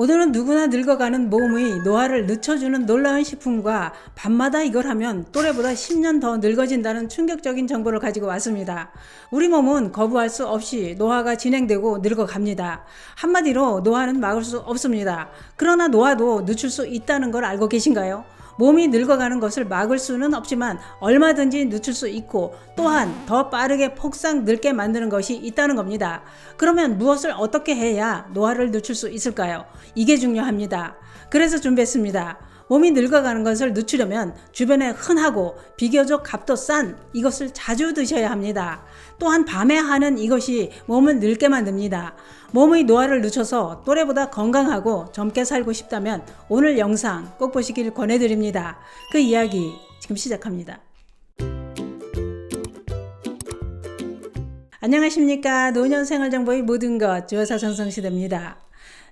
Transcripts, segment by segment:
오늘은 누구나 늙어가는 몸의 노화를 늦춰주는 놀라운 식품과 밤마다 이걸 하면 또래보다 10년 더 늙어진다는 충격적인 정보를 가지고 왔습니다. 우리 몸은 거부할 수 없이 노화가 진행되고 늙어갑니다. 한마디로 노화는 막을 수 없습니다. 그러나 노화도 늦출 수 있다는 걸 알고 계신가요? 몸이 늙어가는 것을 막을 수는 없지만 얼마든지 늦출 수 있고 또한 더 빠르게 폭삭 늙게 만드는 것이 있다는 겁니다. 그러면 무엇을 어떻게 해야 노화를 늦출 수 있을까요? 이게 중요합니다. 그래서 준비했습니다. 몸이 늙어가는 것을 늦추려면 주변에 흔하고 비교적 값도 싼 이것을 자주 드셔야 합니다. 또한 밤에 하는 이것이 몸을 늙게 만듭니다. 몸의 노화를 늦춰서 또래보다 건강하고 젊게 살고 싶다면 오늘 영상 꼭 보시길 권해드립니다. 그 이야기 지금 시작합니다. 안녕하십니까. 노년생활정보의 모든 것 주여사 전성시대입니다.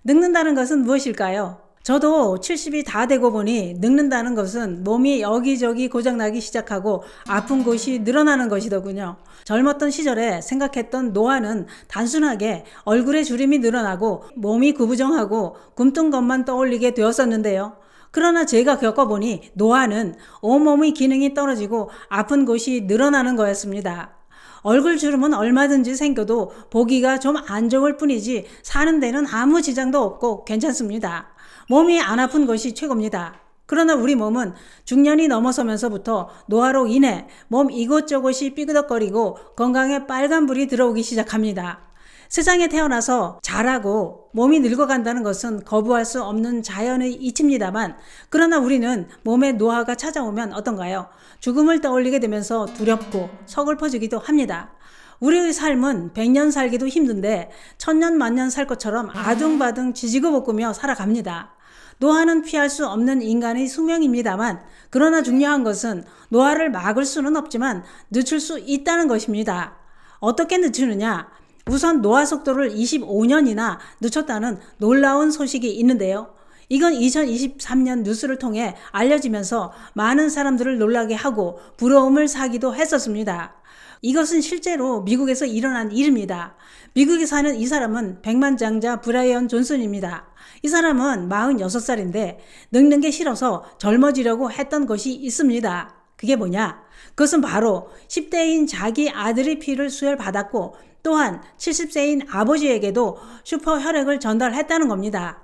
늙는다는 것은 무엇일까요? 저도 70이 다 되고 보니 늙는다는 것은 몸이 여기저기 고장나기 시작하고 아픈 곳이 늘어나는 것이더군요. 젊었던 시절에 생각했던 노화는 단순하게 얼굴에 주름이 늘어나고 몸이 구부정하고 굼뜬 것만 떠올리게 되었었는데요. 그러나 제가 겪어보니 노화는 온몸의 기능이 떨어지고 아픈 곳이 늘어나는 거였습니다. 얼굴 주름은 얼마든지 생겨도 보기가 좀 안 좋을 뿐이지 사는 데는 아무 지장도 없고 괜찮습니다. 몸이 안 아픈 것이 최고입니다. 그러나 우리 몸은 중년이 넘어서면서부터 노화로 인해 몸 이곳저곳이 삐그덕거리고 건강에 빨간불이 들어오기 시작합니다. 세상에 태어나서 자라고 몸이 늙어간다는 것은 거부할 수 없는 자연의 이치입니다만 그러나 우리는 몸에 노화가 찾아오면 어떤가요? 죽음을 떠올리게 되면서 두렵고 서글퍼지기도 합니다. 우리의 삶은 100년 살기도 힘든데 1000년 만년 살 것처럼 아둥바둥 지지고 볶으며 살아갑니다. 노화는 피할 수 없는 인간의 숙명입니다만 그러나 중요한 것은 노화를 막을 수는 없지만 늦출 수 있다는 것입니다. 어떻게 늦추느냐? 우선 노화 속도를 25년이나 늦췄다는 놀라운 소식이 있는데요. 이건 2023년 뉴스를 통해 알려지면서 많은 사람들을 놀라게 하고 부러움을 사기도 했었습니다. 이것은 실제로 미국에서 일어난 일입니다. 미국에 사는 이 사람은 백만장자 브라이언 존슨입니다. 이 사람은 46살인데 늙는 게 싫어서 젊어지려고 했던 것이 있습니다. 그게 뭐냐? 그것은 바로 10대인 자기 아들의 피를 수혈받았고 또한 70세인 아버지에게도 슈퍼 혈액을 전달했다는 겁니다.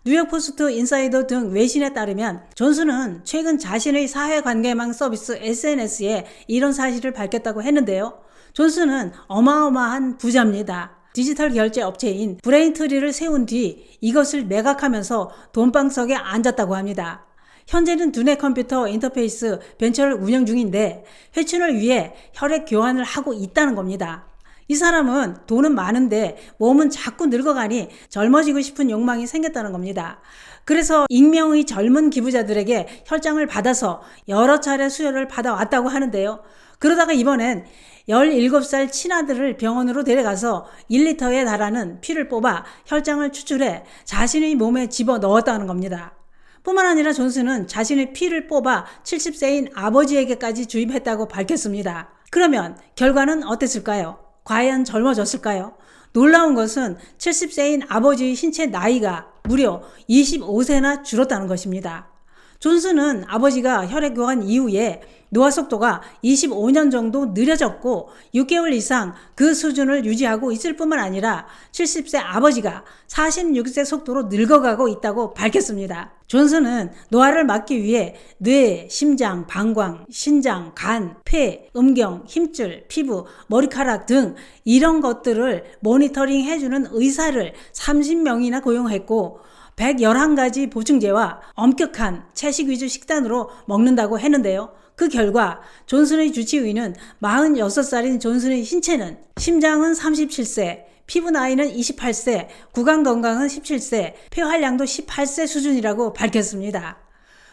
뉴욕포스트 인사이더 등 외신에 따르면 존슨은 최근 자신의 사회관계망 서비스 SNS에 이런 사실을 밝혔다고 했는데요. 존슨은 어마어마한 부자입니다. 디지털 결제 업체인 브레인트리를 세운 뒤 이것을 매각하면서 돈방석에 앉았다고 합니다. 현재는 두뇌 컴퓨터 인터페이스 벤처를 운영 중인데 회춘을 위해 혈액 교환을 하고 있다는 겁니다. 이 사람은 돈은 많은데 몸은 자꾸 늙어가니 젊어지고 싶은 욕망이 생겼다는 겁니다. 그래서 익명의 젊은 기부자들에게 혈장을 받아서 여러 차례 수혈을 받아왔다고 하는데요. 그러다가 이번엔 17살 친아들을 병원으로 데려가서 1리터에 달하는 피를 뽑아 혈장을 추출해 자신의 몸에 집어넣었다는 겁니다. 뿐만 아니라 존슨은 자신의 피를 뽑아 70세인 아버지에게까지 주입했다고 밝혔습니다. 그러면 결과는 어땠을까요? 과연 젊어졌을까요? 놀라운 것은 70세인 아버지의 신체 나이가 무려 25세나 줄었다는 것입니다. 존슨은 아버지가 혈액 교환 이후에 노화 속도가 25년 정도 느려졌고 6개월 이상 그 수준을 유지하고 있을 뿐만 아니라 70세 아버지가 46세 속도로 늙어가고 있다고 밝혔습니다. 존슨은 노화를 막기 위해 뇌, 심장, 방광, 신장, 간, 폐, 음경, 힘줄, 피부, 머리카락 등 이런 것들을 모니터링 해주는 의사를 30명이나 고용했고 111가지 보충제와 엄격한 채식 위주 식단으로 먹는다고 했는데요. 그 결과 존슨의 주치의는 46살인 존슨의 신체는 심장은 37세, 피부 나이는 28세, 구강 건강은 17세, 폐활량도 18세 수준이라고 밝혔습니다.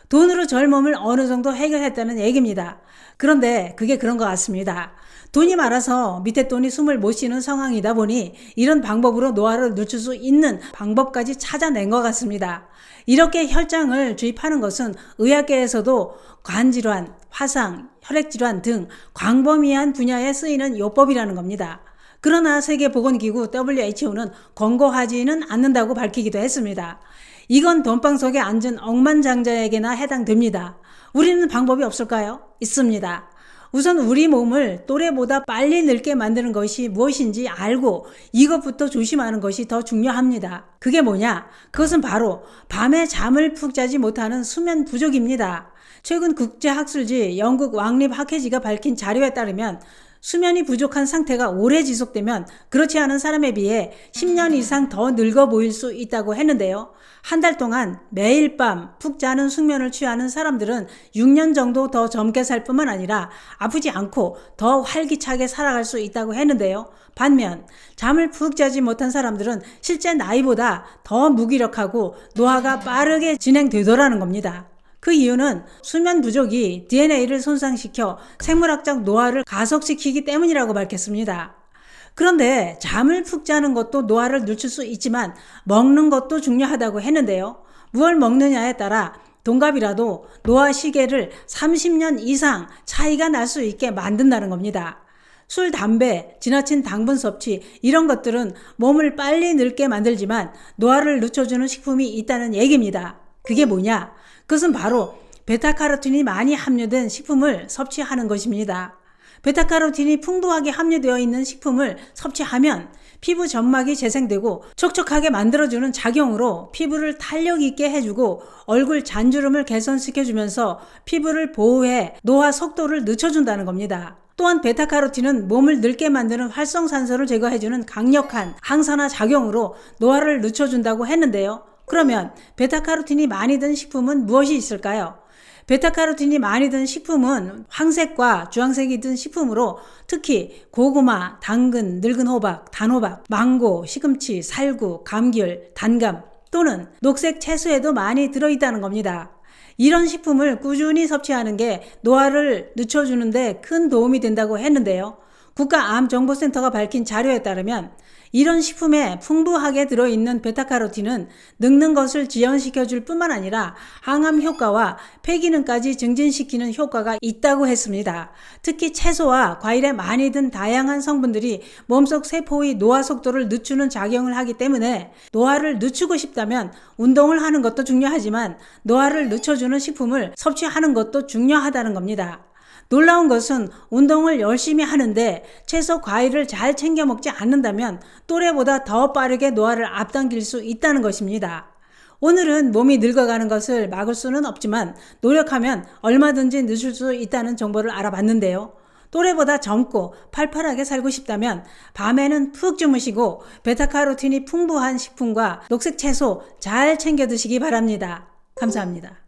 돈으로 젊음을 어느 정도 해결했다는 얘기입니다. 그런데 그게 그런 것 같습니다. 돈이 많아서 밑에 돈이 숨을 못 쉬는 상황이다 보니 이런 방법으로 노화를 늦출 수 있는 방법까지 찾아낸 것 같습니다. 이렇게 혈장을 주입하는 것은 의학계에서도 관질환, 화상, 혈액질환 등 광범위한 분야에 쓰이는 요법이라는 겁니다. 그러나 세계보건기구 WHO는 권고하지는 않는다고 밝히기도 했습니다. 이건 돈방 속에 앉은 억만장자에게나 해당됩니다. 우리는 방법이 없을까요? 있습니다. 우선 우리 몸을 또래보다 빨리 늙게 만드는 것이 무엇인지 알고 이것부터 조심하는 것이 더 중요합니다. 그게 뭐냐? 그것은 바로 밤에 잠을 푹 자지 못하는 수면 부족입니다. 최근 국제학술지 영국 왕립학회지가 밝힌 자료에 따르면 수면이 부족한 상태가 오래 지속되면 그렇지 않은 사람에 비해 10년 이상 더 늙어 보일 수 있다고 했는데요. 한 달 동안 매일 밤 푹 자는 숙면을 취하는 사람들은 6년 정도 더 젊게 살 뿐만 아니라 아프지 않고 더 활기차게 살아갈 수 있다고 했는데요. 반면 잠을 푹 자지 못한 사람들은 실제 나이보다 더 무기력하고 노화가 빠르게 진행되더라는 겁니다. 그 이유는 수면 부족이 DNA를 손상시켜 생물학적 노화를 가속시키기 때문이라고 밝혔습니다. 그런데 잠을 푹 자는 것도 노화를 늦출 수 있지만 먹는 것도 중요하다고 했는데요. 무엇을 먹느냐에 따라 동갑이라도 노화 시계를 30년 이상 차이가 날 수 있게 만든다는 겁니다. 술, 담배, 지나친 당분 섭취 이런 것들은 몸을 빨리 늙게 만들지만 노화를 늦춰주는 식품이 있다는 얘기입니다. 그게 뭐냐? 그것은 바로 베타카로틴이 많이 함유된 식품을 섭취하는 것입니다. 베타카로틴이 풍부하게 함유되어 있는 식품을 섭취하면 피부 점막이 재생되고 촉촉하게 만들어주는 작용으로 피부를 탄력 있게 해주고 얼굴 잔주름을 개선시켜주면서 피부를 보호해 노화 속도를 늦춰준다는 겁니다. 또한 베타카로틴은 몸을 늙게 만드는 활성산소를 제거해주는 강력한 항산화 작용으로 노화를 늦춰준다고 했는데요. 그러면 베타카로틴이 많이 든 식품은 무엇이 있을까요? 베타카로틴이 많이 든 식품은 황색과 주황색이 든 식품으로 특히 고구마, 당근, 늙은 호박, 단호박, 망고, 시금치, 살구, 감귤, 단감 또는 녹색 채소에도 많이 들어있다는 겁니다. 이런 식품을 꾸준히 섭취하는 게 노화를 늦춰주는데 큰 도움이 된다고 했는데요. 국가암정보센터가 밝힌 자료에 따르면 이런 식품에 풍부하게 들어있는 베타카로틴은 늙는 것을 지연시켜줄 뿐만 아니라 항암 효과와 폐기능까지 증진시키는 효과가 있다고 했습니다. 특히 채소와 과일에 많이 든 다양한 성분들이 몸속 세포의 노화 속도를 늦추는 작용을 하기 때문에 노화를 늦추고 싶다면 운동을 하는 것도 중요하지만 노화를 늦춰주는 식품을 섭취하는 것도 중요하다는 겁니다. 놀라운 것은 운동을 열심히 하는데 채소, 과일을 잘 챙겨 먹지 않는다면 또래보다 더 빠르게 노화를 앞당길 수 있다는 것입니다. 오늘은 몸이 늙어가는 것을 막을 수는 없지만 노력하면 얼마든지 늦출 수 있다는 정보를 알아봤는데요. 또래보다 젊고 팔팔하게 살고 싶다면 밤에는 푹 주무시고 베타카로틴이 풍부한 식품과 녹색 채소 잘 챙겨 드시기 바랍니다. 감사합니다.